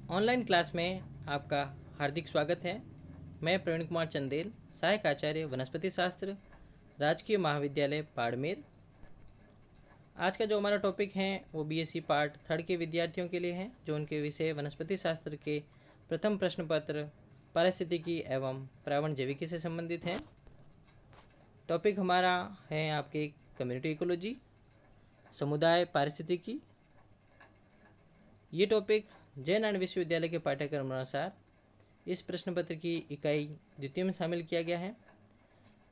Online class में आपका हार्दिक स्वागत है। मैं प्रवीण कुमार चंदेल, सहायक आचार्य वनस्पति शास्त्र, राजकीय महाविद्यालय बाड़मेर। आज का जो हमारा टॉपिक है वो बीएससी पार्ट 3 के विद्यार्थियों के लिए है, जो उनके विषय वनस्पति शास्त्र के प्रथम प्रश्न पत्र पारिस्थितिकी एवं पर्यावरण जैविकी से संबंधित है। टॉपिक हमारा है आपके कम्युनिटी इकोलॉजी, समुदाय पारिस्थितिकी। ये टॉपिक जयनारायण विश्वविद्यालय के पाठ्यक्रम अनुसार इस प्रश्न पत्र की इकाई द्वितीय में शामिल किया गया है।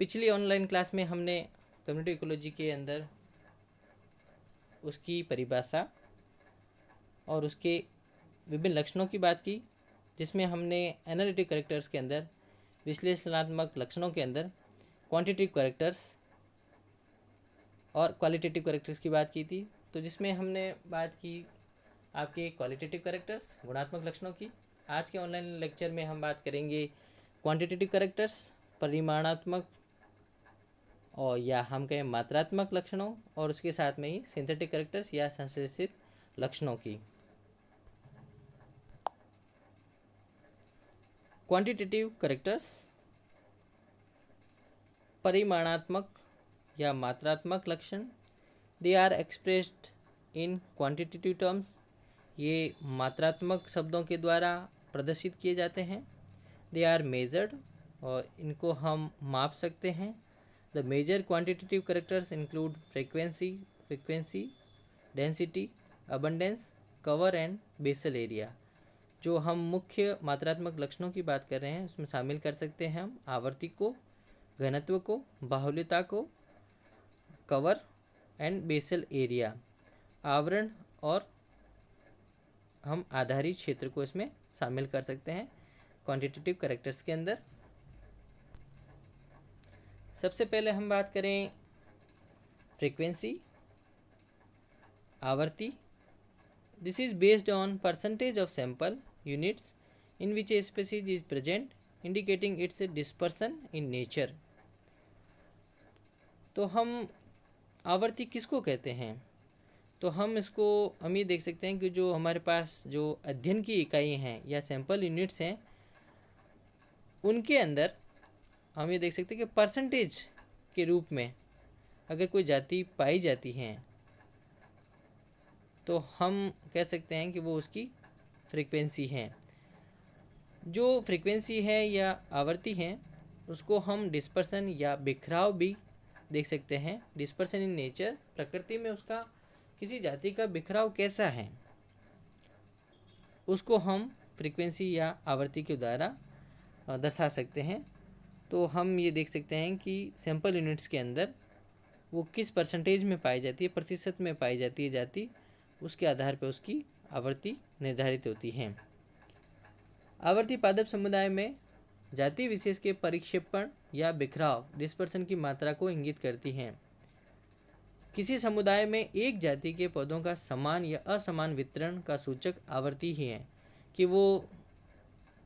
पिछली ऑनलाइन क्लास में हमने कम्युनिटी इकोलॉजी के अंदर उसकी परिभाषा और उसके विभिन्न लक्षणों की बात की, जिसमें हमने एनालिटिक कैरेक्टर्स के अंदर, विश्लेषणात्मक लक्षणों के अंदर क्वांटिटेटिव कैरेक्टर्स और क्वालिटेटिव कैरेक्टर्स की बात की थी। तो जिसमें हमने बात की आपके क्वालिटेटिव कैरेक्टर्स, गुणात्मक लक्षणों की। आज के ऑनलाइन लेक्चर में हम बात करेंगे क्वांटिटेटिव कैरेक्टर्स, परिमाणात्मक और या हम कहें मात्रात्मक लक्षणों, और उसके साथ में ही सिंथेटिक कैरेक्टर्स या संश्लेषित लक्षणों की। क्वांटिटेटिव कैरेक्टर्स परिमाणात्मक या मात्रात्मक लक्षण, they are expressed in quantitative terms. ये मात्रात्मक शब्दों के द्वारा प्रदर्शित किए जाते हैं। दे आर मेजर्ड, और इनको हम माप सकते हैं। The major quantitative characters include frequency, density, abundance, cover and basal area. जो हम मुख्य मात्रात्मक लक्षणों की बात कर रहे हैं उसमें शामिल कर सकते हैं हम आवर्ती को, घनत्व को, बाहुल्यता को, कवर एंड बेसल एरिया, आवरण और हम आधारित क्षेत्र को इसमें शामिल कर सकते हैं क्वांटिटेटिव कैरेक्टर्स के अंदर। सबसे पहले हम बात करें फ्रीक्वेंसी, आवर्ती। This is based on percentage of sample units in which a species is present, indicating it's dispersion in nature. तो हम आवर्ती किसको कहते हैं? तो हम ये देख सकते हैं कि जो हमारे पास जो अध्ययन की इकाई हैं या सैंपल यूनिट्स हैं, उनके अंदर हम ये देख सकते हैं कि परसेंटेज के रूप में अगर कोई जाति पाई जाती है तो हम कह सकते हैं कि वो उसकी फ्रीक्वेंसी है। जो फ्रीक्वेंसी है या आवर्ती है उसको हम डिस्पर्सन या बिखराव भी देख सकते हैं। डिस्पर्सन इन नेचर, प्रकृति में उसका किसी जाति का बिखराव कैसा है, उसको हम फ्रीक्वेंसी या आवर्ती के द्वारा दर्शा सकते हैं। तो हम ये देख सकते हैं कि सैंपल यूनिट्स के अंदर वो किस परसेंटेज में पाई जाती है, प्रतिशत में पाई जाती है जाति, उसके आधार पर उसकी आवर्ती निर्धारित होती है। आवर्ती पादप समुदाय में जाति विशेष के परिक्षेपण या बिखराव, डिस्पर्सन की मात्रा को इंगित करती हैं। किसी समुदाय में एक जाति के पौधों का समान या असमान वितरण का सूचक आवर्ती ही है, कि वो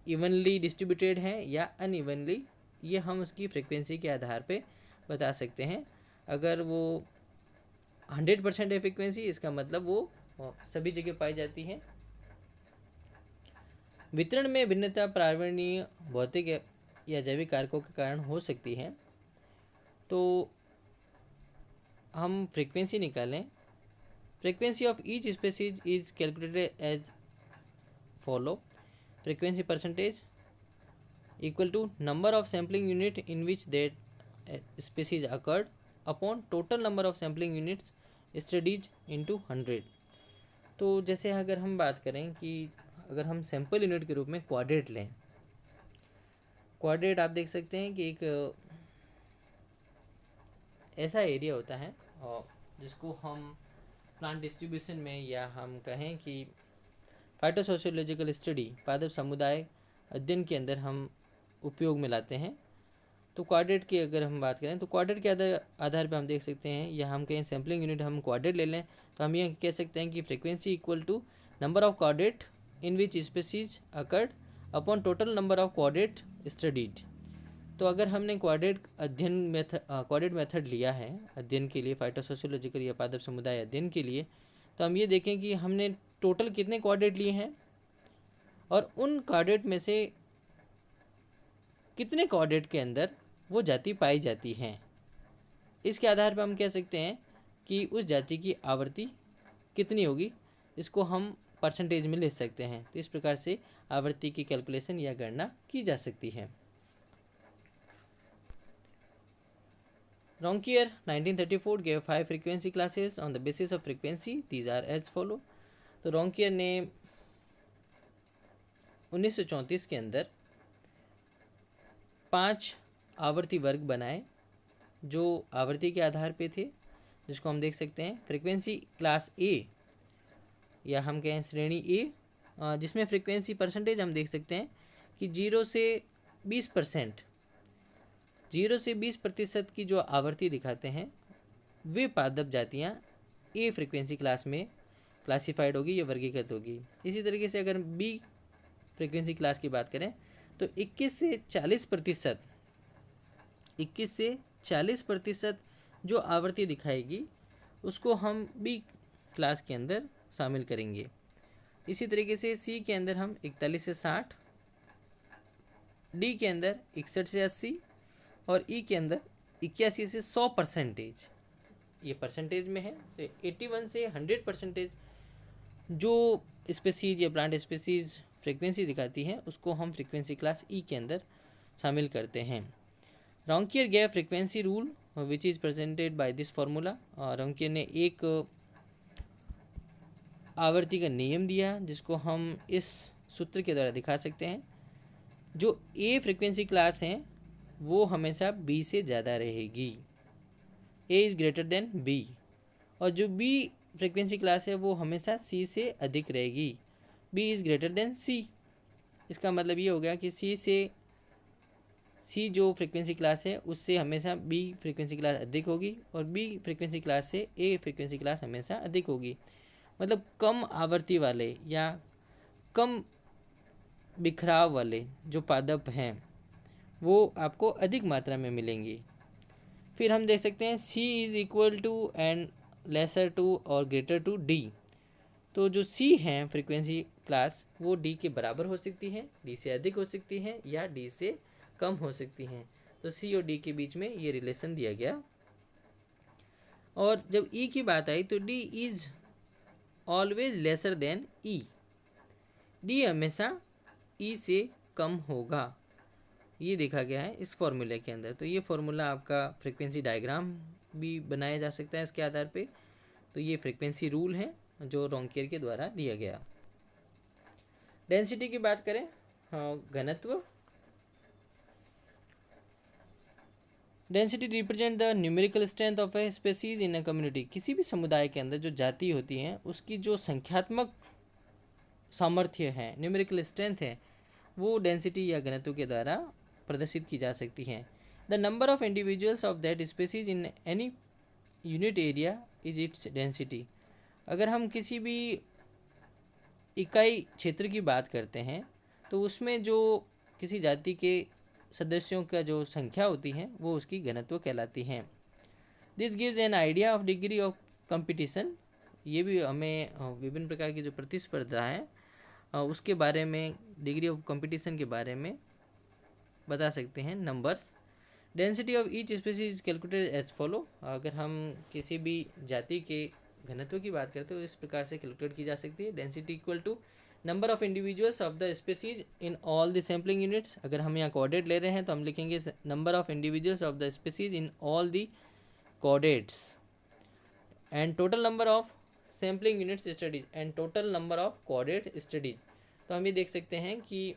इवनली डिस्ट्रीब्यूटेड है या अनइवनली, ये हम उसकी फ्रीक्वेंसी के आधार पे बता सकते हैं। अगर वो 100% है फ्रीक्वेंसी, इसका मतलब वो सभी जगह पाई जाती है। वितरण में भिन्नता पर्यावरणीय, भौतिक या जैविक कारकों के कारण हो सकती है। तो हम फ्रीक्वेंसी निकालें। Frequency of each species is calculated as follow. Frequency percentage equal to number of sampling unit in which that species occurred upon total number of sampling units studies into 100। तो जैसे अगर हम बात करें कि अगर हम सैंपल यूनिट के रूप में क्वाड्रेट लें, क्वाड्रेट आप देख सकते हैं कि एक ऐसा एरिया होता है और जिसको हम प्लांट डिस्ट्रीब्यूशन में, या हम कहें कि फाइटोसोशियोलॉजिकल स्टडी, पादप समुदाय अध्ययन के अंदर हम उपयोग में लाते हैं। तो क्वाड्रेट की अगर हम बात करें तो क्वाड्रेट के आधार पर हम देख सकते हैं, या हम कहें सैम्पलिंग यूनिट हम क्वाड्रेट ले लें, तो हम ये कह सकते हैं कि frequency equal to number of quadrat in which species occurred upon total number of quadrat studied. तो अगर हमने क्वाड्रेट मेथड लिया है अध्ययन के लिए, फाइटोसोशियोलॉजिकल या पादप समुदाय अध्ययन के लिए, तो हम ये देखें कि हमने टोटल कितने क्वाड्रेट लिए हैं, और उन कोऑर्डिनेट में से कितने कोऑर्डिनेट के अंदर वो जाति पाई जाती है। इसके आधार पर हम कह सकते हैं कि उस जाति की आवर्ती कितनी होगी, इसको हम परसेंटेज में ले सकते हैं। तो इस प्रकार से आवर्ती की कैलकुलेशन या गणना की जा सकती है। Ronquier 1934 gave 5 frequency classes on the basis of frequency. These are as follow. तो Ronquier ने 1934 के अंदर 5 आवर्ती वर्ग बनाए जो आवर्ती के आधार पे थे, जिसको हम देख सकते हैं फ्रीक्वेंसी क्लास ए या हम कहें श्रेणी ए, जिसमें फ्रीक्वेंसी परसेंटेज हम देख सकते हैं कि 0 से 20% की जो आवर्ती दिखाते हैं वे पादप जातियाँ ए फ्रीक्वेंसी क्लास में क्लासिफाइड होगी या वर्गीकृत होगी। इसी तरीके से अगर बी फ्रीक्वेंसी क्लास की बात करें तो 21 से 40% जो आवर्ती दिखाएगी उसको हम बी क्लास के अंदर शामिल करेंगे। इसी तरीके से सी के अंदर हम 41 से 60, डी के अंदर 61 से 80 और ई के अंदर 81 से 100%। ये परसेंटेज में है। तो 81 से 100% जो स्पीसीज या प्लांट स्पीसीज फ्रीक्वेंसी दिखाती है उसको हम फ्रीक्वेंसी क्लास ई के अंदर शामिल करते हैं। Ronquier gave frequency rule which is presented by this formula. Ronquier ने एक आवर्ती का नियम दिया जिसको हम इस सूत्र के द्वारा दिखा सकते हैं। जो ए फ्रीक्वेंसी क्लास हैं वो हमेशा बी से ज़्यादा रहेगी, A is greater than B, और जो बी फ्रीक्वेंसी क्लास है वो हमेशा सी से अधिक रहेगी, बी इज़ ग्रेटर देन सी। इसका मतलब ये हो गया कि सी जो फ्रीक्वेंसी क्लास है उससे हमेशा बी फ्रीक्वेंसी क्लास अधिक होगी और बी फ्रीक्वेंसी क्लास से ए फ्रीक्वेंसी क्लास हमेशा अधिक होगी। मतलब कम आवर्ती वाले या कम बिखराव वाले जो पादप हैं वो आपको अधिक मात्रा में मिलेंगी। फिर हम देख सकते हैं C is equal to and lesser to और ग्रेटर टू डी। तो जो सी हैं फ्रीक्वेंसी क्लास वो डी के बराबर हो सकती है, डी से अधिक हो सकती हैं या डी से कम हो सकती हैं। तो सी और डी के बीच में ये रिलेशन दिया गया। और जब ई की बात आई तो D is always lesser than E, D हमेशा ई से कम होगा, ये देखा गया है इस फॉर्मूले के अंदर। तो ये फॉर्मूला आपका फ्रीक्वेंसी डायग्राम भी बनाया जा सकता है इसके आधार पे। तो ये फ्रीक्वेंसी रूल है जो Ronquier के द्वारा दिया गया। डेंसिटी की बात करें, घनत्व। Density represent the numerical strength of a species in a community. किसी भी समुदाय के अंदर जो जाति होती हैं उसकी जो संख्यात्मक सामर्थ्य है, न्यूमेरिकल स्ट्रेंथ है, वो डेंसिटी या घनत्व के द्वारा प्रदर्शित की जा सकती हैं। The number of individuals of that species in any unit area is its density. अगर हम किसी भी इकाई क्षेत्र की बात करते हैं तो उसमें जो किसी जाति के सदस्यों का जो संख्या होती है वो उसकी घनत्व कहलाती हैं। This gives an idea of degree of competition. ये भी हमें विभिन्न प्रकार की जो प्रतिस्पर्धा है उसके बारे में, डिग्री ऑफ कंपटीशन के बारे में बता सकते हैं numbers. Density of each species calculated as follow. अगर हम किसी भी जाति के घनत्व की बात करते हैं तो इस प्रकार से कैलकुलेट की जा सकती है। Density equal to number of individuals of the species in all the sampling units. अगर हम यहाँ कोऑर्डिनेट ले रहे हैं तो हम लिखेंगे number of individuals of the species in all the coordinates and total number of sampling units studies and total number of coordinate studies. तो हम ये देख सकते हैं कि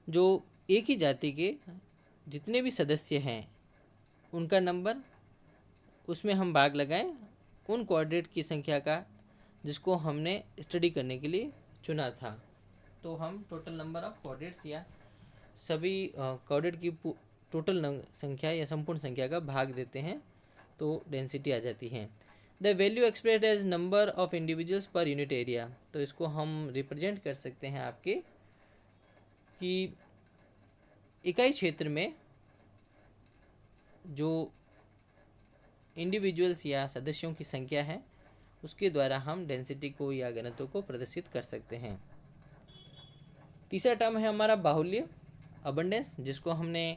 जो एक ही जाति के जितने भी सदस्य हैं उनका नंबर, उसमें हम भाग लगाएं उन कोऑर्डिनेट की संख्या का जिसको हमने स्टडी करने के लिए चुना था। तो हम टोटल नंबर ऑफ कोऑर्डिनेट्स या सभी कोऑर्डिनेट की टोटल संख्या या संपूर्ण संख्या का भाग देते हैं तो डेंसिटी आ जाती है। The value expressed as number of individuals per unit area. तो इसको हम रिप्रेजेंट कर सकते हैं आपके कि इकाई क्षेत्र में जो इंडिविजुअल्स या सदस्यों की संख्या है उसके द्वारा हम डेंसिटी को या घनत्व को प्रदर्शित कर सकते हैं। तीसरा टर्म है हमारा बाहुल्य, अबंडेंस, जिसको हमने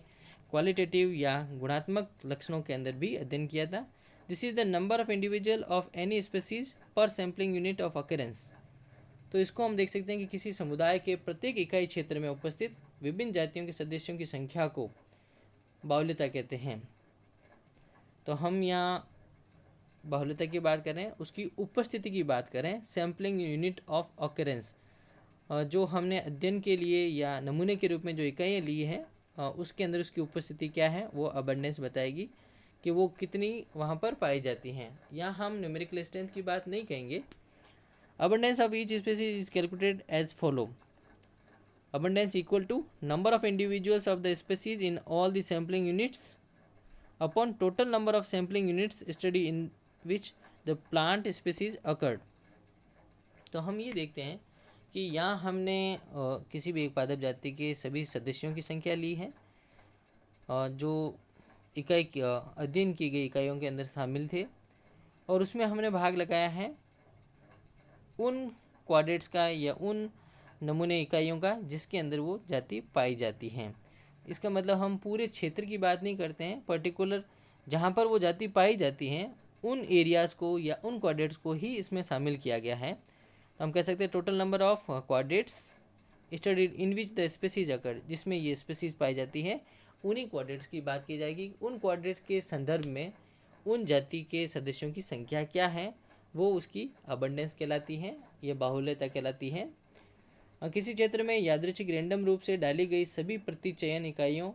क्वालिटेटिव या गुणात्मक लक्षणों के अंदर भी अध्ययन किया था। This is the number of individual of any species पर सैम्पलिंग यूनिट ऑफ ऑकरेंस। तो इसको हम देख सकते हैं कि किसी समुदाय के प्रत्येक इकाई क्षेत्र में उपस्थित विभिन्न जातियों के सदस्यों की संख्या को बाहुल्यता कहते हैं। तो हम यहाँ बाहुल्यता की बात करें, उसकी उपस्थिति की बात करें, सैम्पलिंग यूनिट ऑफ ऑकरेंस, जो हमने अध्ययन के लिए या नमूने के रूप में जो इकाइयाँ ली हैं उसके अंदर उसकी उपस्थिति क्या है, वो अबंडेंस बताएगी कि वो कितनी वहाँ पर पाई जाती हैं। यहाँ हम न्यूमेरिकल स्ट्रेंथ की बात नहीं कहेंगे। Abundance of each species is calculated as follow. Abundance equal to number of individuals of the species in all the sampling units upon total number of sampling units study in which the plant species occurred. तो हम ये देखते हैं कि यहाँ हमने किसी भी एक पादप जाति के सभी सदस्यों की संख्या ली है जो इकाई अध्ययन की गई इकाइयों के अंदर शामिल थे, और उसमें हमने भाग लगाया है उन क्वाड्रेट्स का या उन नमूने इकाइयों का जिसके अंदर वो जाति पाई जाती हैं। इसका मतलब हम पूरे क्षेत्र की बात नहीं करते हैं, पर्टिकुलर जहाँ पर वो जाति पाई जाती हैं उन एरियाज़ को या उन क्वाड्रेट्स को ही इसमें शामिल किया गया है। तो हम कह सकते हैं total number of quadrats studied in which the species occur, जिसमें ये स्पीसीज पाई जाती है, उन्हीं क्वाड्रेट्स की बात की जाएगी। उन क्वाड्रेट्स के संदर्भ में उन जाति के सदस्यों की संख्या क्या है, वो उसकी अबंडेंस कहलाती है, ये बाहुल्यता कहलाती है। किसी क्षेत्र में यादृच्छिक रैंडम रूप से डाली गई सभी प्रतिचयन इकाइयों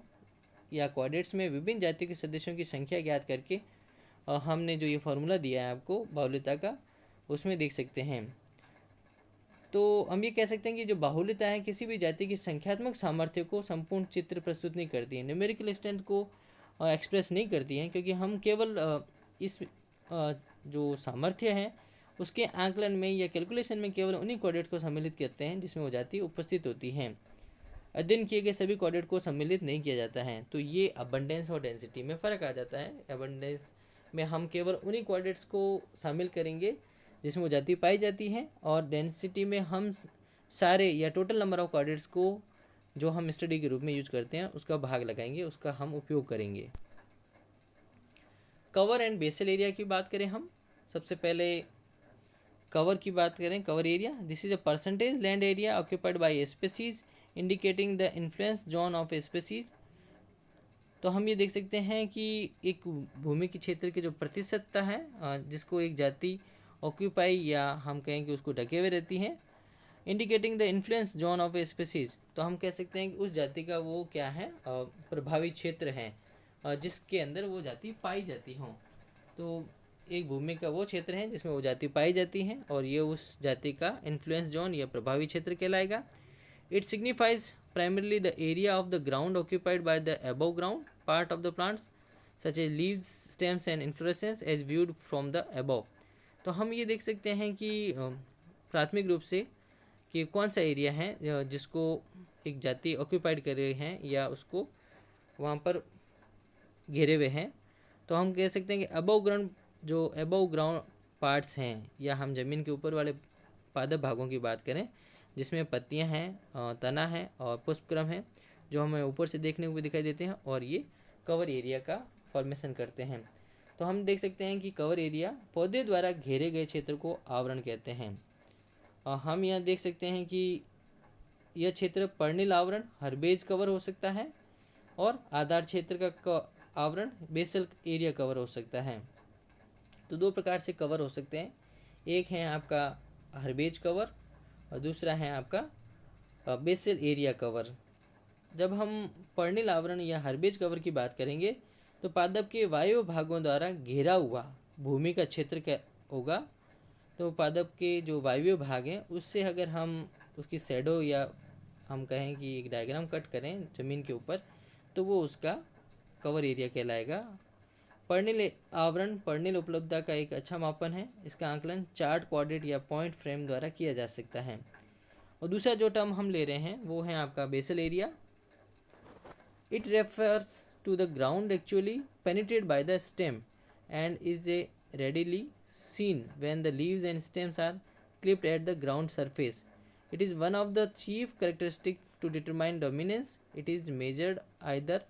या क्वाड्रेट्स में विभिन्न जाति के सदस्यों की संख्या ज्ञात करके हमने जो ये फार्मूला दिया है आपको बाहुल्यता का, उसमें देख सकते हैं। तो हम ये कह सकते हैं कि जो बाहुल्यता है किसी भी जाति की संख्यात्मक सामर्थ्य को संपूर्ण चित्र प्रस्तुत नहीं करती है, न्यूमेरिकल स्ट्रेंथ को एक्सप्रेस नहीं करती है, क्योंकि हम केवल इस जो सामर्थ्य है उसके आंकलन में या कैलकुलेशन में केवल उन्हीं क्वाड्रेट को सम्मिलित करते हैं जिसमें वो जाति उपस्थित होती हैं। अध्ययन किए गए सभी क्वाड्रेट को सम्मिलित नहीं किया जाता है। तो ये अबंडेंस और डेंसिटी में फ़र्क आ जाता है। अबंडेंस में हम केवल उन्हीं क्वाड्रेट्स को शामिल करेंगे जिसमें वो जाति पाई जाती है, और डेंसिटी में हम सारे या टोटल नंबर ऑफ क्वाड्रेट्स को जो हम स्टडी के रूप में यूज करते हैं उसका भाग लगाएंगे, उसका हम उपयोग करेंगे। कवर एंड बेसल एरिया की बात करें हम, सबसे पहले कवर की बात करें, cover area, this is a percentage land area occupied by a species indicating the influence zone of a species. तो हम ये देख सकते हैं कि एक भूमि के क्षेत्र की जो प्रतिशतता है जिसको एक जाति ऑक्यूपाई या हम कहें कि उसको ढके हुए रहती है, indicating the influence zone of a species. तो हम कह सकते हैं कि उस जाति का वो क्या है, प्रभावी क्षेत्र है जिसके अंदर वो जाति पाई जाती हों। तो एक भूमि का वो क्षेत्र है जिसमें वो जाति पाई जाती हैं, और ये उस जाति का इन्फ्लुएंस जोन या प्रभावी क्षेत्र कहलाएगा। It signifies primarily the area of the ground occupied by the above ground part of the plants such as leaves, stems and inflorescence as viewed from the above। तो हम ये देख सकते हैं कि प्राथमिक रूप से कि कौन सा एरिया है जिसको एक जाति ऑक्यूपाइड कर रहे हैं या उसको वहाँ पर घेरे हुए हैं। तो हम कह सकते हैं कि अबव ग्राउंड पार्ट्स हैं, या हम ज़मीन के ऊपर वाले पादप भागों की बात करें जिसमें पत्तियां हैं, तना है और पुष्पक्रम है, जो हमें ऊपर से देखने को भी दिखाई देते हैं, और ये कवर एरिया का फॉर्मेशन करते हैं। तो हम देख सकते हैं कि कवर एरिया पौधे द्वारा घेरे गए क्षेत्र को आवरण कहते हैं। हम यहाँ देख सकते हैं कि यह क्षेत्र पर्णिल आवरण हर्बेज कवर हो सकता है, और आधार क्षेत्र का आवरण बेसल एरिया कवर हो सकता है। तो दो प्रकार से कवर हो सकते हैं, एक है आपका हर्बेज कवर और दूसरा है आपका बेसल एरिया कवर। जब हम पर्णिल आवरण या हर्बेज कवर की बात करेंगे तो पादप के वायु भागों द्वारा घेरा हुआ भूमि का क्षेत्र क्या होगा। तो पादप के जो वायु भाग हैं उससे अगर हम उसकी शैडो या हम कहें कि एक डायग्राम कट करें ज़मीन के ऊपर, तो वो उसका कवर एरिया कहलाएगा। पर्णिल आवरण पर्णिल उपलब्धता का एक अच्छा मापन है। इसका आंकलन चार्ट, क्वाड्रेट या पॉइंट फ्रेम द्वारा किया जा सकता है। और दूसरा जो टर्म हम ले रहे हैं वो है आपका basal area. It refers to the ground actually penetrated by the stem and is a readily seen when the leaves and stems are clipped at the ground surface. It is one of the chief characteristic to determine dominance, it is measured either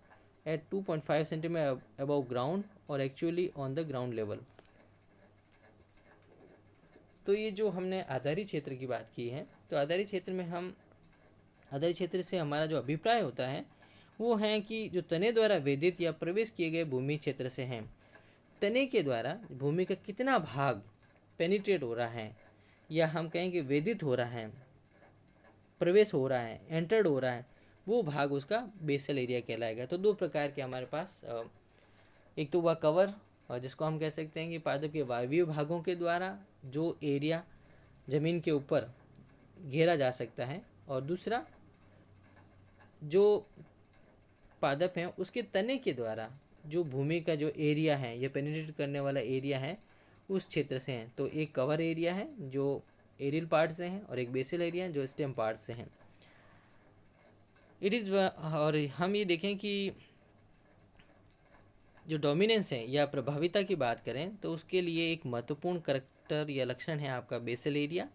at 2.5 centimeter above ground or actually on the ground level. तो ये जो हमने आधारी क्षेत्र की बात की है, तो आधारी क्षेत्र से हमारा जो अभिप्राय होता है वो है कि जो तने द्वारा वेदित या प्रवेश किए गए भूमि क्षेत्र से हैं, तने के द्वारा भूमि का कितना भाग पेनिट्रेट हो रहा है या हम कहें कि वेदित हो रहा है, प्रवेश हो रहा है, एंटर्ड हो रहा है, वो भाग उसका बेसल एरिया कहलाएगा। तो दो प्रकार के हमारे पास, एक तो वह कवर जिसको हम कह सकते हैं कि पादप के वायवीय भागों के द्वारा जो एरिया ज़मीन के ऊपर घेरा जा सकता है, और दूसरा जो पादप हैं उसके तने के द्वारा जो भूमि का जो एरिया है या पेनिट्रेट करने वाला एरिया है उस क्षेत्र से हैं। तो एक कवर एरिया है जो एरियल पार्ट से हैं और एक बेसल एरिया है जो स्टेम पार्ट से हैं। और हम ये देखें कि जो डोमिनेंस है या प्रभाविता की बात करें तो उसके लिए एक महत्वपूर्ण करैक्टर या लक्षण है आपका बेसल एरिया।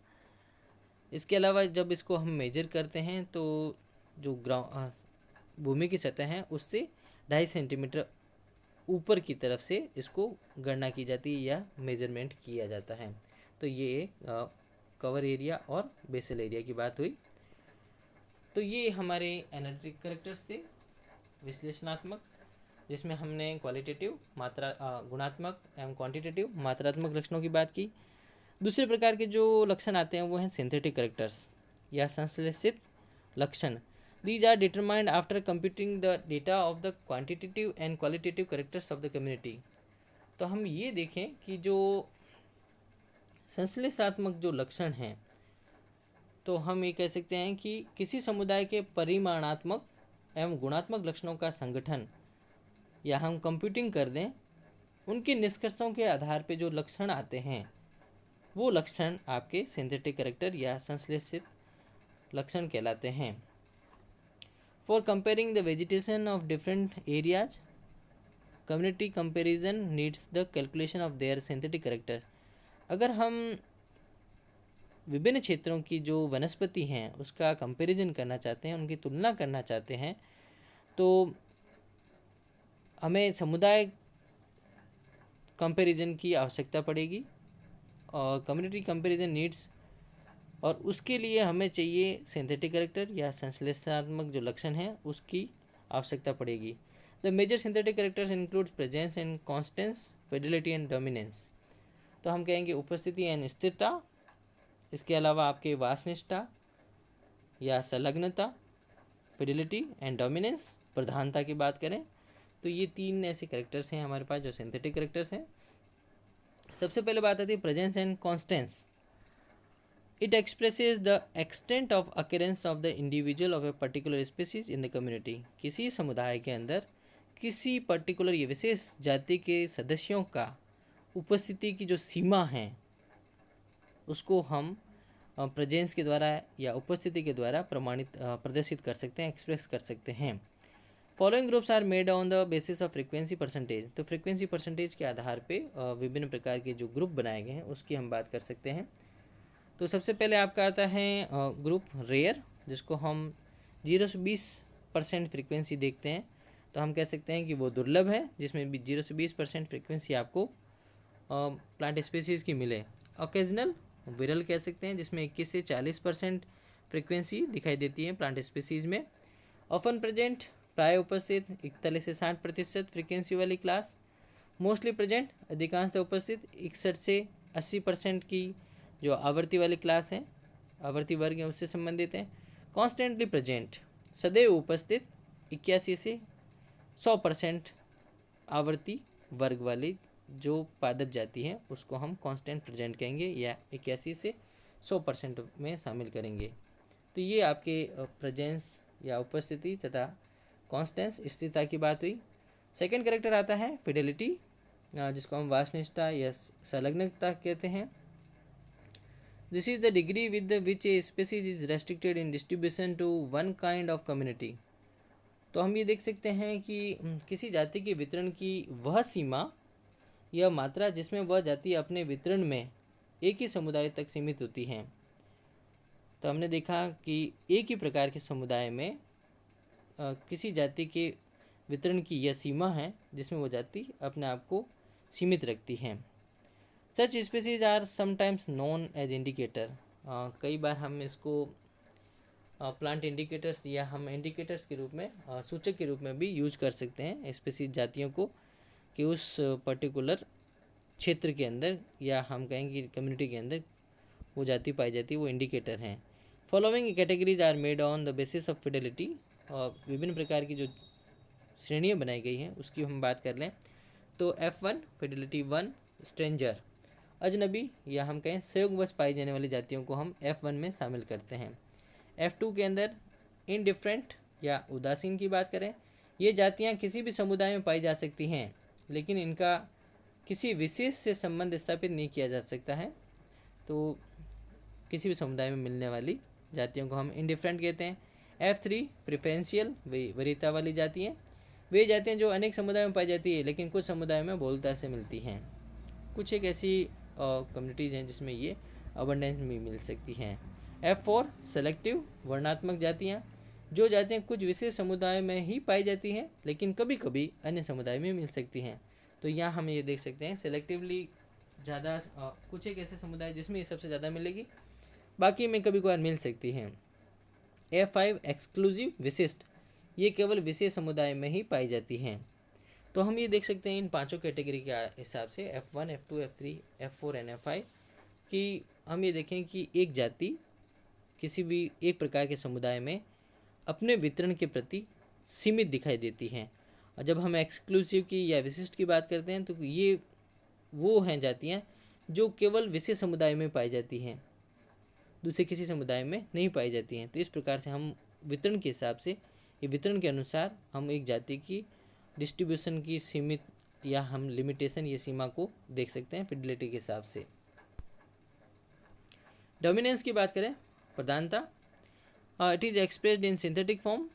इसके अलावा जब इसको हम मेजर करते हैं तो जो भूमि की सतह है उससे 2.5 सेंटीमीटर ऊपर की तरफ से इसको गणना की जाती है या मेजरमेंट किया जाता है। तो ये कवर एरिया और बेसल एरिया की बात हुई। तो ये हमारे एनालिटिक कैरेक्टर्स थे विश्लेषणात्मक, जिसमें हमने क्वालिटेटिव गुणात्मक एवं क्वांटिटेटिव मात्रात्मक लक्षणों की बात की। दूसरे प्रकार के जो लक्षण आते हैं वो हैं सिंथेटिक कैरेक्टर्स या संश्लेषित लक्षण। These are determined after computing the data of the quantitative and qualitative characters of the community. तो हम ये देखें कि जो संश्लेषणात्मक जो लक्षण हैं, तो हम ये कह सकते हैं कि किसी समुदाय के परिमाणात्मक एवं गुणात्मक लक्षणों का संगठन या हम कंप्यूटिंग कर दें, उनके निष्कर्षों के आधार पे जो लक्षण आते हैं वो लक्षण आपके सिंथेटिक कैरेक्टर या संश्लेषित लक्षण कहलाते हैं। For comparing the vegetation of different areas, community comparison needs the calculation of their synthetic characters. अगर हम विभिन्न क्षेत्रों की जो वनस्पति हैं उसका कंपैरिजन करना चाहते हैं, उनकी तुलना करना चाहते हैं, तो हमें समुदाय कंपैरिजन की आवश्यकता पड़ेगी और कम्युनिटी कंपैरिजन नीड्स, और उसके लिए हमें चाहिए सिंथेटिक कैरेक्टर या संश्लेषणात्मक जो लक्षण हैं उसकी आवश्यकता पड़ेगी। The major synthetic characters includes presence and constance, fidelity and dominance. तो हम कहेंगे उपस्थिति एंड स्थिरता, इसके अलावा आपके वासनिष्ठता या संलग्नता, फिडेलिटी एंड डोमिनेंस, प्रधानता की बात करें तो ये 3 ऐसे कैरेक्टर्स हैं हमारे पास जो सिंथेटिक कैरेक्टर्स हैं। सबसे पहले बात आती है presence and Constance. It expresses the extent of occurrence of the individual of a particular species in the community. किसी समुदाय के अंदर किसी पर्टिकुलर या विशेष जाति के सदस्यों का उपस्थिति की जो सीमा है उसको हम प्रेजेंस के द्वारा या उपस्थिति के द्वारा प्रदर्शित कर सकते हैं, एक्सप्रेस कर सकते हैं। Following groups are made on the basis of frequency percentage. तो फ्रीक्वेंसी परसेंटेज के आधार पे विभिन्न प्रकार के जो ग्रुप बनाए गए हैं उसकी हम बात कर सकते हैं। तो सबसे पहले आपका आता है ग्रुप रेयर, जिसको हम 0 से 20% फ्रीक्वेंसी देखते हैं, तो हम कह सकते हैं कि वो दुर्लभ है, जिसमें भी 0 से 20% फ्रीक्वेंसी आपको प्लांट स्पीसीज़ की मिले। ओकेजनल विरल कह सकते हैं, जिसमें 21 से 40% फ्रीक्वेंसी दिखाई देती है प्लांट स्पीसीज़ में। ऑफन प्रेजेंट प्राय उपस्थित 41 से 60% फ्रीक्वेंसी वाली क्लास। मोस्टली प्रेजेंट अधिकांशतः उपस्थित 61 से 80% की जो आवर्ती वाली क्लास है, आवर्ती वर्ग है, उससे संबंधित है। कॉन्स्टेंटली प्रेजेंट सदैव उपस्थित 81 से 100% आवर्ती वर्ग वाली जो पादप जाति है उसको हम कांस्टेंट प्रेजेंट कहेंगे या 81 से 100% में शामिल करेंगे। तो ये आपके प्रेजेंस या उपस्थिति तथा कॉन्स्टेंस स्थिरता की बात हुई। सेकेंड कैरेक्टर आता है फिडेलिटी, जिसको हम वासनिष्ठता या संलग्नता कहते हैं। This is the degree with which a species is restricted in distribution to one kind of community. तो हम ये देख सकते हैं कि किसी जाति के वितरण की वह सीमा या मात्रा जिसमें वह जाति अपने वितरण में एक ही समुदाय तक सीमित होती है तो हमने देखा कि एक ही प्रकार के समुदाय में किसी जाति के वितरण की यह सीमा है जिसमें वो जाति अपने आप को सीमित रखती है। Such species are sometimes known as indicator. कई बार हम इसको प्लांट इंडिकेटर्स या हम इंडिकेटर्स के रूप में सूचक के रूप में भी यूज कर सकते हैं स्पीसीज जातियों को, कि उस पर्टिकुलर क्षेत्र के अंदर या हम कहेंगे कम्युनिटी के अंदर वो जाति पाई जाती है, वो इंडिकेटर हैं। Following categories are made on the basis of fidelity. और विभिन्न प्रकार की जो श्रेणियाँ बनाई गई हैं उसकी हम बात कर लें तो F1 फिडेलिटी 1 स्ट्रेंजर, अजनबी या हम कहें संयोगवश पाई जाने वाली जातियों को हम F1 में शामिल करते हैं। F2 के अंदर इनडिफरेंट या उदासीन की बात करें, ये जातियाँ किसी भी समुदाय में पाई जा सकती हैं लेकिन इनका किसी विशेष से संबंध स्थापित नहीं किया जा सकता है। तो किसी भी समुदाय में मिलने वाली जातियों को हम इनडिफरेंट कहते हैं। F3 प्रेफरेंशियल, वरीयता वाली जातियाँ, वे जातियाँ जो अनेक समुदायों में पाई जाती है लेकिन कुछ समुदायों में बहुलता से मिलती हैं। कुछ एक ऐसी कम्युनिटीज़ हैं जिसमें ये अबंडेंस में मिल सकती हैं। F4 सेलेक्टिव, वर्णात्मक जातियाँ, जो जातियाँ कुछ विशेष समुदाय में ही पाई जाती हैं लेकिन कभी कभी अन्य समुदाय में मिल सकती हैं। तो यहाँ हम ये देख सकते हैं सेलेक्टिवली ज़्यादा कुछ एक ऐसे समुदाय जिसमें ये सबसे ज़्यादा मिलेगी, बाकी में कभी कभार मिल सकती हैं। F5 एक्सक्लूसिव, विशिष्ट, ये केवल विशेष समुदाय में ही पाई जाती हैं। तो हम ये देख सकते हैं इन पांचों कैटेगरी के हिसाब से F1, F2, F3, F4 and F5 कि हम ये देखें कि एक जाति किसी भी एक प्रकार के समुदाय में अपने वितरण के प्रति सीमित दिखाई देती हैं। और जब हम एक्सक्लूसिव की या विशिष्ट की बात करते हैं तो ये वो हैं जातियाँ जो केवल विशेष समुदाय में पाई जाती हैं, दूसरे किसी समुदाय में नहीं पाई जाती हैं। तो इस प्रकार से हम वितरण के हिसाब से, ये वितरण के अनुसार हम एक जाति की डिस्ट्रीब्यूशन की सीमित या हम लिमिटेशन, ये सीमा को देख सकते हैं फिडेलिटी के हिसाब से। डोमिनेंस की बात करें, प्रधानता, it is expressed in synthetic form.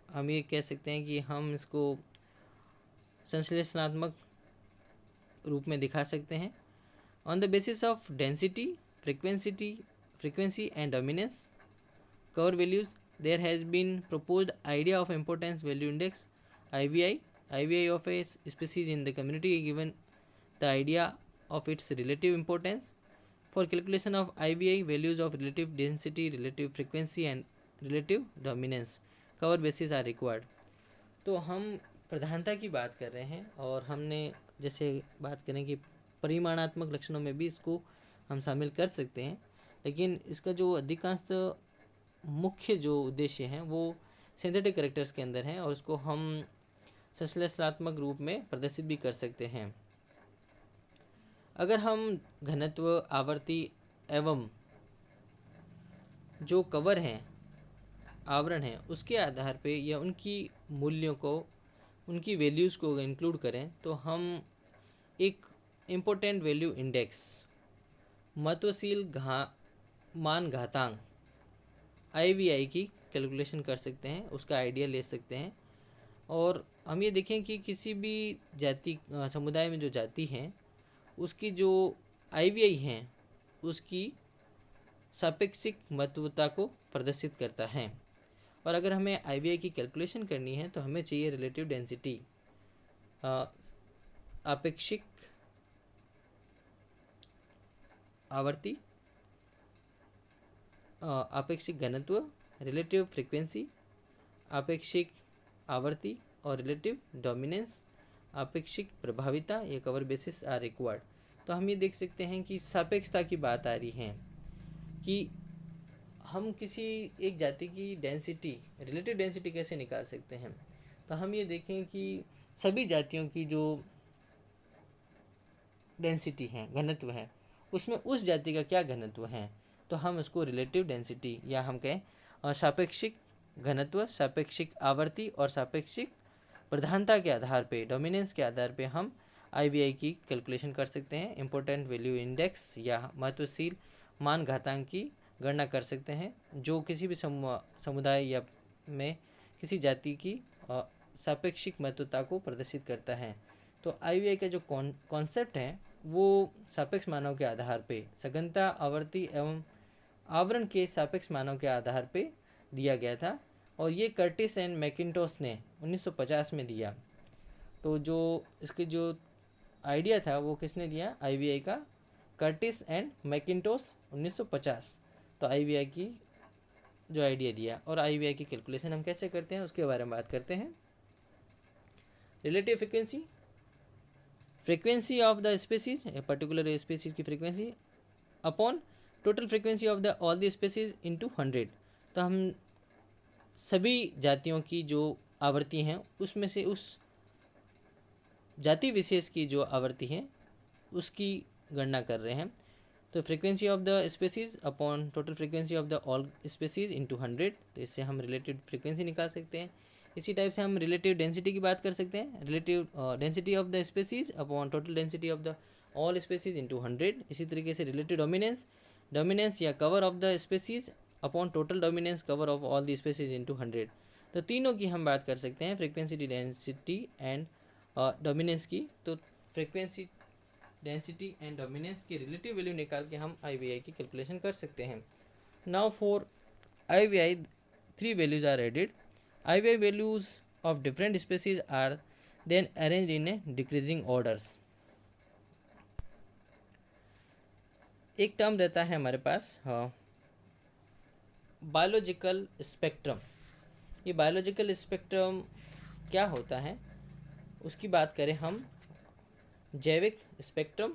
हम ये कह सकते हैं कि हम इसको संश्लेषणात्मक रूप में दिखा सकते हैं। On the basis of density, frequency and dominance, cover values, there has been proposed idea of importance value index IVI of a species in the community given the idea of its relative importance. For calculation of IVI, values of relative density, relative frequency and relative dominance cover basis are required. तो हम प्रधानता की बात कर रहे हैं और हमने जैसे बात करें कि परिमाणात्मक लक्षणों में भी इसको हम शामिल कर सकते हैं, लेकिन इसका जो अधिकांश मुख्य जो उद्देश्य हैं वो सिंथेटिक कैरेक्टर्स के अंदर हैं और उसको हम संश्लेषणात्मक रूप में प्रदर्शित भी कर सकते हैं। अगर हम घनत्व, आवर्ती एवं जो कवर हैं, आवरण हैं, उसके आधार पे या उनकी मूल्यों को, उनकी वैल्यूज़ को इंक्लूड करें तो हम एक इम्पोर्टेंट वैल्यू इंडेक्स, महत्वशील मान घातांक IVI की कैलकुलेशन कर सकते हैं, उसका आइडिया ले सकते हैं। और हम ये देखें कि किसी भी जाति समुदाय में जो जाति हैं उसकी जो IVI हैं उसकी सापेक्षिक महत्वता को प्रदर्शित करता है। और अगर हमें IVI की कैलकुलेशन करनी है तो हमें चाहिए रिलेटिव डेंसिटी, आपेक्षिक आवर्ती, आपेक्षिक घनत्व, रिलेटिव फ्रीक्वेंसी, आपेक्षिक आवर्ती और रिलेटिव डोमिनेंस, आपेक्षिक प्रभाविता, ये कवर बेसिस आर रिक्वायर्ड। तो हम ये देख सकते हैं कि सापेक्षता की बात आ रही है कि हम किसी एक जाति की डेंसिटी, रिलेटिव डेंसिटी कैसे निकाल सकते हैं। तो हम ये देखें कि सभी जातियों की जो डेंसिटी है, घनत्व है, उसमें उस जाति का क्या घनत्व है, तो हम उसको रिलेटिव डेंसिटी या हम कहें सापेक्षिक घनत्व, सापेक्षिक आवर्ती और सापेक्षिक प्रधानता के आधार पे, डोमिनेंस के आधार पे हम IVI की कैलकुलेशन कर सकते हैं। इम्पोर्टेंट वैल्यू इंडेक्स या महत्वशील मान घातांक की गणना कर सकते हैं जो किसी भी समुदाय या में किसी जाति की सापेक्षिक महत्वता को प्रदर्शित करता है। तो IVI का जो कॉन्सेप्ट है वो सापेक्ष मानों के आधार पे सघनता, आवर्ती एवं आवरण के सापेक्ष मानों के आधार पे दिया गया था और ये कर्टिस एंड मैकिन्टोश ने 1950 में दिया। तो जो इसके जो आइडिया था वो किसने दिया, आईवीआई का, कर्टिस एंड मैकिन्टोश 1950। तो आईवीआई की जो आइडिया दिया और आईवीआई की कैलकुलेशन हम कैसे करते हैं उसके बारे में बात करते हैं। Relative frequency, frequency of the species, a particular species की frequency upon total frequency of the all the species into 100। तो हम सभी जातियों की जो आवृत्ति हैं उसमें से उस जाति विशेष की जो आवृत्ति है उसकी गणना कर रहे हैं। तो frequency of the species upon total frequency of the all species into 100, तो इससे हम रिलेटिव फ्रीक्वेंसी निकाल सकते हैं। इसी टाइप से हम रिलेटिव डेंसिटी की बात कर सकते हैं, relative density of the species upon total density of the all species into 100। इसी तरीके से रिलेटिव डोमिनेंस, डोमिनेंस या cover of the species upon total dominance cover of all the species into 100। तो तीनों की हम बात कर सकते हैं, फ्रीक्वेंसी, डेंसिटी एंड डोमिनेंस की। तो फ्रीक्वेंसी, डेंसिटी एंड डोमिनेंस की रिलेटिव वैल्यू निकाल के हम आईवीआई की कैलकुलेशन कर सकते हैं। Now for IVI 3 values are added. IVI values of different species are then arranged in a decreasing orders. एक टर्म रहता है हमारे पास बायोलॉजिकल स्पेक्ट्रम। ये बायोलॉजिकल स्पेक्ट्रम क्या होता है उसकी बात करें हम, जैविक स्पेक्ट्रम।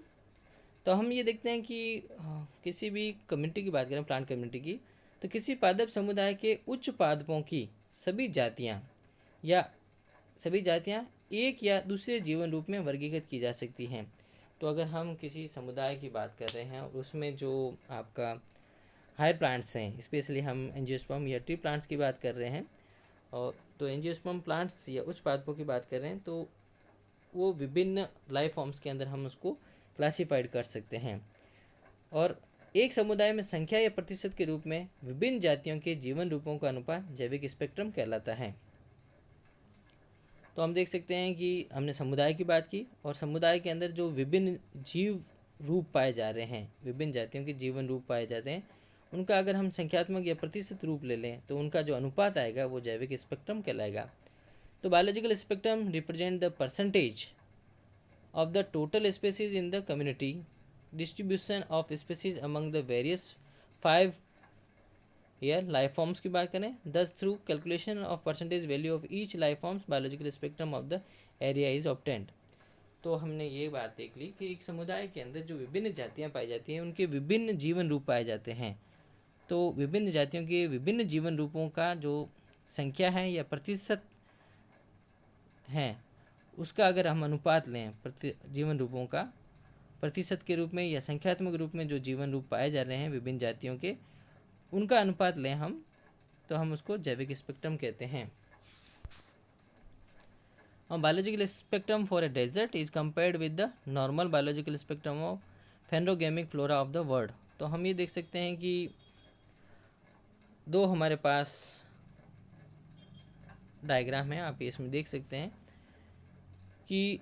तो हम ये देखते हैं कि किसी भी कम्युनिटी की बात करें, प्लांट कम्युनिटी की, तो किसी पादप समुदाय के उच्च पादपों की सभी जातियाँ एक या दूसरे जीवन रूप में वर्गीकृत की जा सकती हैं। तो अगर हम किसी समुदाय की बात कर रहे हैं और उसमें जो आपका हायर प्लांट्स हैं, स्पेशली हम एंजियोस्पर्म या ट्री प्लांट्स की बात कर रहे हैं, और तो एंजियोस्पर्म प्लांट्स या उच्च पादपों की बात कर रहे हैं, तो वो विभिन्न लाइफ फॉर्म्स के अंदर हम उसको क्लासिफाइड कर सकते हैं। और एक समुदाय में संख्या या प्रतिशत के रूप में विभिन्न जातियों के जीवन रूपों का अनुपात जैविक स्पेक्ट्रम कहलाता है। तो हम देख सकते हैं कि हमने समुदाय की बात की और समुदाय के अंदर जो विभिन्न जीव रूप पाए जा रहे हैं, विभिन्न जातियों के जीवन रूप पाए जाते हैं, उनका अगर हम संख्यात्मक या प्रतिशत रूप ले लें तो उनका जो अनुपात आएगा वो जैविक स्पेक्ट्रम कहलाएगा। तो biological spectrum represent the percentage of the total species in the community, distribution of species among the various 5 year life forms की बात करें। दस through calculation of percentage value of each life forms biological spectrum of the area is obtained. तो हमने ये बात देख ली कि एक समुदाय के अंदर जो विभिन्न जातियाँ पाई जाती हैं उनके विभिन्न जीवन रूप पाए जाते हैं। तो विभिन्न जातियों के विभिन्न जीवन रूपों का जो संख्या है या प्रतिशत है, उसका अगर हम अनुपात लें जीवन रूपों का प्रतिशत के रूप में या संख्यात्मक रूप में जो जीवन रूप पाए जा रहे हैं विभिन्न जातियों के, उनका अनुपात लें हम, तो हम उसको जैविक स्पेक्ट्रम कहते हैं। Biological spectrum for a desert is compared with the normal biological spectrum of phenogamic flora of the world. तो हम ये देख सकते हैं कि दो हमारे पास डायग्राम है, आप इसमें देख सकते हैं कि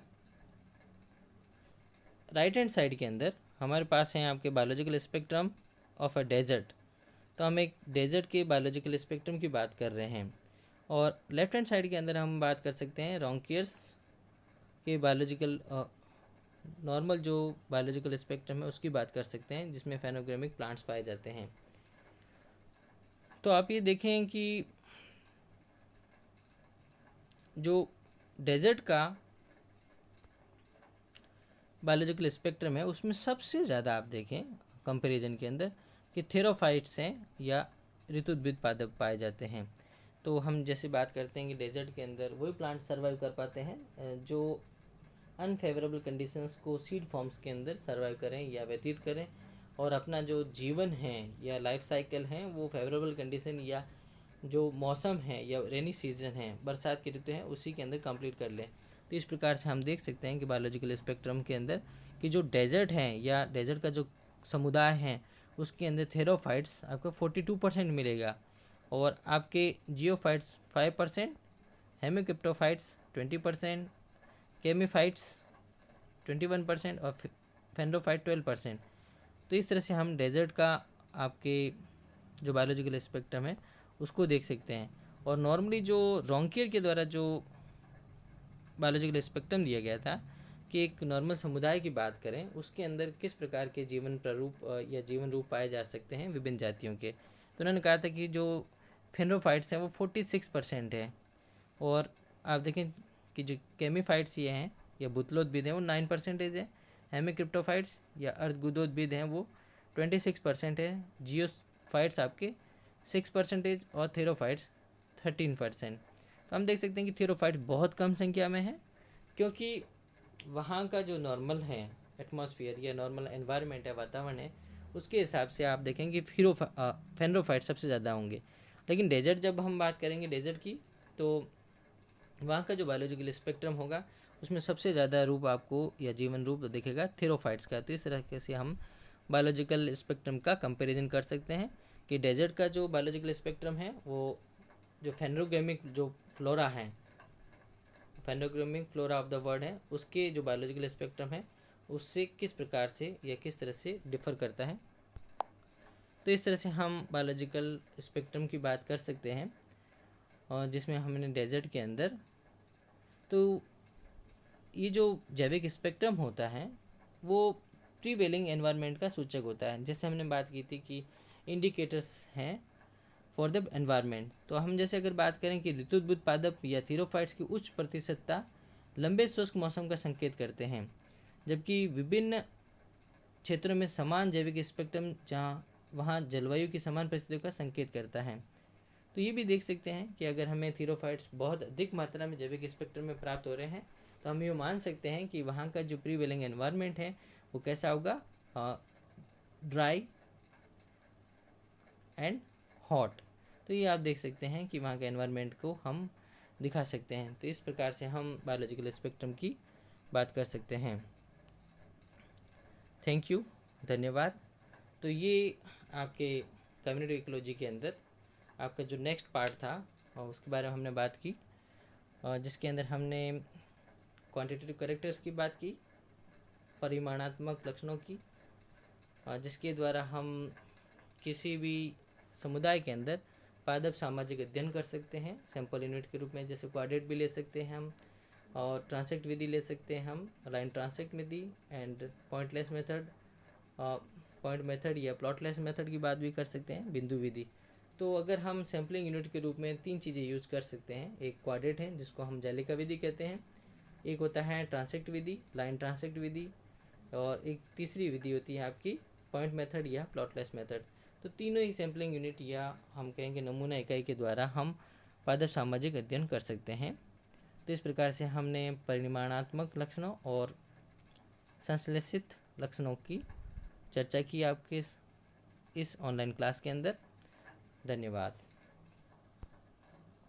राइट हैंड साइड के अंदर हमारे पास हैं आपके biological spectrum of a desert. तो हम एक डेजर्ट के बायोलॉजिकल स्पेक्ट्रम की बात कर रहे हैं, और लेफ्ट हैंड साइड के अंदर हम बात कर सकते हैं रॉन्कियर्स के बायोलॉजिकल नॉर्मल जो बायोलॉजिकल स्पेक्ट्रम है उसकी बात कर सकते हैं, जिसमें फेनोगेमिक प्लांट्स पाए जाते हैं। तो आप ये देखें कि जो डेजर्ट का बायोलॉजिकल स्पेक्ट्रम है उसमें सबसे ज़्यादा आप देखें कंपैरिजन के अंदर कि थेरोफाइट्स हैं या ऋतुद्भिद पादप पाए जाते हैं। तो हम जैसे बात करते हैं कि डेजर्ट के अंदर वही प्लांट सर्वाइव कर पाते हैं जो अनफेवरेबल कंडीशंस को सीड फॉर्म्स के अंदर सर्वाइव करें या व्यतीत करें, और अपना जो जीवन है या लाइफ साइकिल है वो फेवरेबल कंडीशन या जो मौसम है या रेनी सीजन है, बरसात की ऋतु है, उसी के अंदर कंप्लीट कर लें। तो इस प्रकार से हम देख सकते हैं कि बायोलॉजिकल स्पेक्ट्रम के अंदर कि जो डेजर्ट हैं या डेजर्ट का जो समुदाय है उसके अंदर थेरोफाइट्स आपको 42% मिलेगा, और आपके जियोफाइट्स 5%, हेमिक्रिप्टोफाइट्स 20%, केमीफाइट्स 21% और फेनोफाइट 12%। तो इस तरह से हम डेजर्ट का आपके जो बायोलॉजिकल स्पेक्ट्रम है उसको देख सकते हैं। और नॉर्मली जो रॉन्कियर के द्वारा जो बायोलॉजिकल स्पेक्ट्रम दिया गया था कि एक नॉर्मल समुदाय की बात करें, उसके अंदर किस प्रकार के जीवन प्रारूप या जीवन रूप पाए जा सकते हैं विभिन्न जातियों के, तो उन्होंने कहा था कि जो फेनोफाइट्स हैं वो 46% है। और आप देखें कि जो केमीफाइट्स ये हैं या बुतलोद्भिद हैं वो 9% है। हेमिक्रिप्टोफाइट्स या अर्धगुदोद्भिद हैं वो 26% है। जियोफाइट्स आपके 6% और थेरोफाइट्स 13%। तो हम देख सकते हैं कि थेरोफाइट बहुत कम संख्या में है, क्योंकि वहाँ का जो नॉर्मल है एटमॉस्फेयर या नॉर्मल एनवायरनमेंट है, वातावरण है, उसके हिसाब से आप देखेंगे फेनरोफाइट सबसे ज़्यादा होंगे। लेकिन डेजर्ट जब हम बात करेंगे डेजर्ट की, तो वहाँ का जो बायोलॉजिकल स्पेक्ट्रम होगा उसमें सबसे ज़्यादा रूप आपको या जीवन रूप दिखेगा थेरोफाइट्स का। तो इस तरह से हम बायोलॉजिकल स्पेक्ट्रम का कंपैरिजन कर सकते हैं कि डेजर्ट का जो बायोलॉजिकल स्पेक्ट्रम है वो जो फेनरोगेमिक जो फ्लोरा है, फेनरोगेमिक फ्लोरा ऑफ द वर्ल्ड है, उसके जो बायोलॉजिकल स्पेक्ट्रम है उससे किस प्रकार से या किस तरह से डिफ़र करता है। तो इस तरह से हम बायोलॉजिकल स्पेक्ट्रम की बात कर सकते हैं, और जिसमें हमने डेजर्ट के अंदर, तो ये जो जैविक स्पेक्ट्रम होता है वो प्रीवेलिंग एनवायरनमेंट का सूचक होता है। जैसे हमने बात की थी कि इंडिकेटर्स हैं फॉर द एनवायरनमेंट। तो हम जैसे अगर बात करें कि ऋतुद्भुत पादप या थीरोफाइट्स की उच्च प्रतिशतता लंबे शुष्क मौसम का संकेत करते हैं, जबकि विभिन्न क्षेत्रों में समान जैविक स्पेक्ट्रम जहाँ वहाँ जलवायु की समान परिस्थितियों का संकेत करता है। तो ये भी देख सकते हैं कि अगर हमें थीरोफाइट्स बहुत अधिक मात्रा में जैविक स्पेक्ट्रम में प्राप्त हो रहे हैं, तो हम ये मान सकते हैं कि वहाँ का जो प्रीवेलिंग एनवायरनमेंट है वो कैसा होगा, ड्राई एंड हॉट। तो ये आप देख सकते हैं कि वहाँ के एनवायरनमेंट को हम दिखा सकते हैं। तो इस प्रकार से हम बायोलॉजिकल स्पेक्ट्रम की बात कर सकते हैं। थैंक यू, धन्यवाद। तो ये आपके कम्युनिटी इकोलॉजी के अंदर आपका जो नेक्स्ट पार्ट था और उसके बारे में हमने बात की, जिसके अंदर हमने क्वांटिटेटिव कैरेक्टर्स की बात की, परिमाणात्मक लक्षणों की, जिसके द्वारा हम किसी भी समुदाय के अंदर पादप सामाजिक अध्ययन कर सकते हैं सैंपल यूनिट के रूप में। जैसे क्वाड्रेट भी ले सकते हैं हम, और ट्रांसेक्ट विधि ले सकते हैं हम, line transect Vidhi and pointless method, point method या प्लॉटलेस मेथड की बात भी कर सकते हैं, बिंदु विधि। तो अगर हम सैम्पलिंग यूनिट के रूप में 3 चीज़ें यूज़ कर सकते हैं। एक क्वाड्रेट है जिसको हम जैलिका विधि कहते हैं, एक होता है ट्रांसेक्ट विधि, लाइन ट्रांसेक्ट विधि, और एक तीसरी विधि होती है आपकी पॉइंट मेथड या प्लॉटलेस मेथड। तो तीनों ही सैम्पलिंग यूनिट या हम कहेंगे नमूना इकाई के द्वारा हम पादप सामाजिक अध्ययन कर सकते हैं। तो इस प्रकार से हमने परिमाणात्मक लक्षणों और संश्लेषित लक्षणों की चर्चा की आपके इस ऑनलाइन क्लास के अंदर। धन्यवाद।